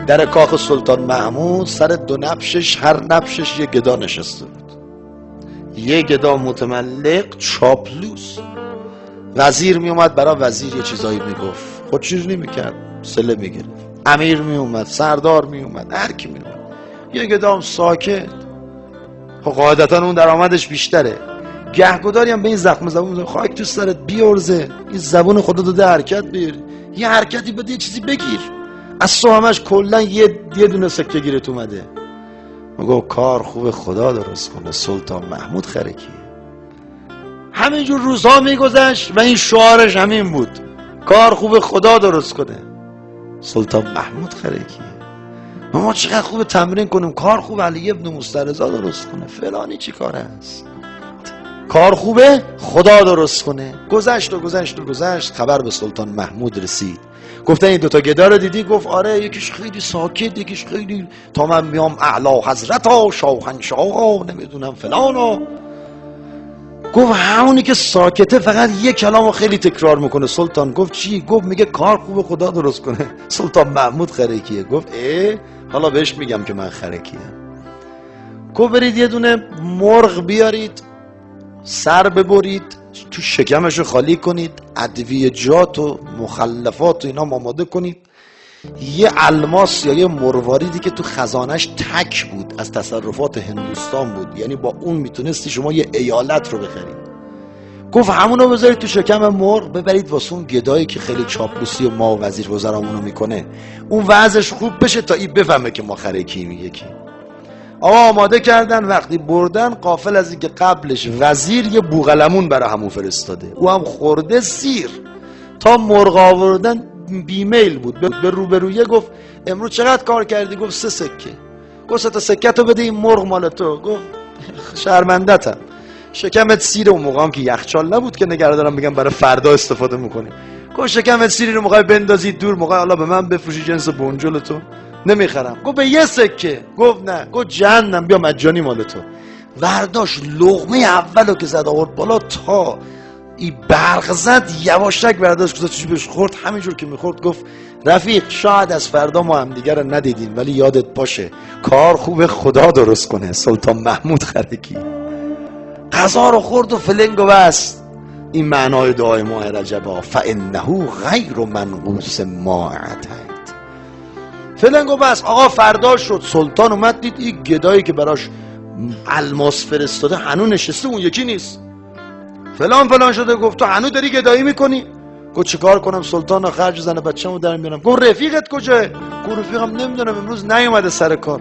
در کاخ سلطان محمود سر 2 نبشش، هر نبشش یه گدا نشسته بود، یه گدا متملق چاپلوس. وزیر می اومد برای وزیر یه چیزایی میگفت، خودشیرینی نمیکرد، صله میگرفت. امیر می اومد، سردار می اومد، هر کی می اومد. یه گدا هم ساکت، قاعدتا اون درآمدش بیشتره. گهگداری هم به این زخم زبون میزنه، خاک تو سرت بیارزه، این زبون خدا داده حرکت بگیر، یه حرکتی بده، یه چیزی بگیر. از تو همش کلا یه دونه سکه گیرت اومده. میگه کار خوب خدا درست کنه، سلطان محمود خرکیه. همینجور روزها میگذشت و این شعارش همین بود، کار خوب خدا درست کنه، سلطان محمود خرکیه. ما چقدر خوب تمرین کنیم کار خوب علی ابن مسترضی درست کنه، فلانی چی کار است، کار خوبه خدا درست کنه. گذشت و گذشت و گذشت، خبر به سلطان محمود رسید. گفتن این 2 گدا رو دیدی؟ گفت آره، یکیش خیلی ساکت، یکیش خیلی تا من میام اعلی حضرت ها، شاهنشاه ها، نمیدونم فلان ها. گفت همونی که ساکته فقط یه کلامو خیلی تکرار میکنه. سلطان گفت چی؟ گفت میگه کار خوب خدا درست کنه، سلطان محمود خرکیه. گفت حالا بهش میگم که من خرکیم. گفت برید یه دونه مرغ بیارید، سر ببرید، تو شکمشو خالی کنید، ادویجات و مخلفات و اینا آماده کنید، یه الماس یا یه مرواریدی که تو خزانش تک بود، از تصرفات هندوستان بود، یعنی با اون میتونستی شما یه ایالت رو بخرید. گفت همونو بذارید تو شکم مرغ، ببرید واسه اون گدایی که خیلی چاپلوسی و ما و وزیر وزرامونو میکنه، اون وضعش خوب بشه تا این بفهمه که ما خرکی میگه کی. آقا آماده کردن، وقتی بردن، غافل از اینکه قبلش وزیر یه بوقلمون برای همون فرستاده، او هم خورده سیر. تا مرغ آوردن بیمیل بود، به روبرویه گفت امروز چقدر کار کردی؟ گفت 3 سکه. گفت 3 تا سکه تو بده، این مرغ مال تو. گفت شرمندتم، شکمت سیر. اون موقع هم که یخچال نبود که نگران دارم بگم برای فردا استفاده میکنی. گفت شکمت سیری رو موقع بندازی دور، موقع حالا به من بفروشی جنس بنجل تو نمیخرم. گفت به 1 سکه. گفت نه. گفت جهنم، بیا مجانی مال تو. ورداش لقمه اولو که زد آورد بالا، تا این برق زد یواشک برداشت گذاشت بهش خورد. همینجور که میخورد گفت رفیق، شاید از فردا ما هم دیگر رو ندیدیم، ولی یادت باشه کار خوب خدا درست کنه، سلطان محمود خرکی. غذا رو خورد و فلنگ و بست. این معنای دعای ماه رجبا، فانه غیر منقوص ما اعتید. فلنگ و بست. آقا فردا شد، سلطان اومد دید این گدایی که براش الماس فرستاده هنو نشسته، اون یکی نیست، فلان شده. گفت تو هنو داری گدایی میکنی؟ گفت چیکار کنم سلطان، خرج زن بچه‌مو در میارم. گفت رفیقت کجاه؟ گفت رفیقم نمیدونم، امروز نیومده سر کار.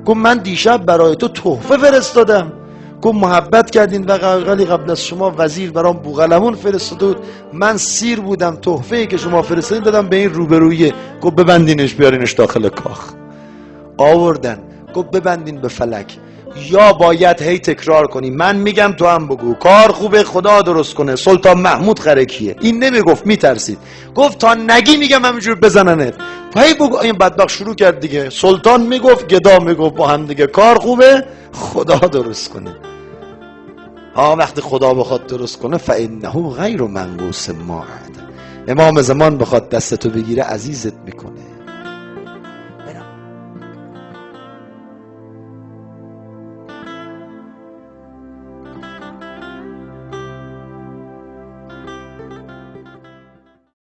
گفت من دیشب برای تو تحفه فرستادم. گفت محبت کردین و قبل از شما وزیر برام بوقلمون فرستاده بود، من سیر بودم، تحفه‌ای که شما فرستادین دادم به این روبرویه. گفت ببندینش بیارینش داخل کاخ. آوردن. گفت ببندین به فلک، یا باید هی تکرار کنی من میگم تو هم بگو کار خوبه خدا درست کنه، سلطان محمود خرکیه. این نمیگفت، میترسید. گفت تا نگی میگم همینجور بزننت. هی بگو. این بدبخت شروع کرد دیگه، سلطان میگفت، گدا میگفت، با هم دیگه کار خوبه خدا درست کنه. وقتی خدا بخواد درست کنه، فانه غیر منقوص ما عد. امام زمان بخواد دستتو بگیره عزیزت میکنه.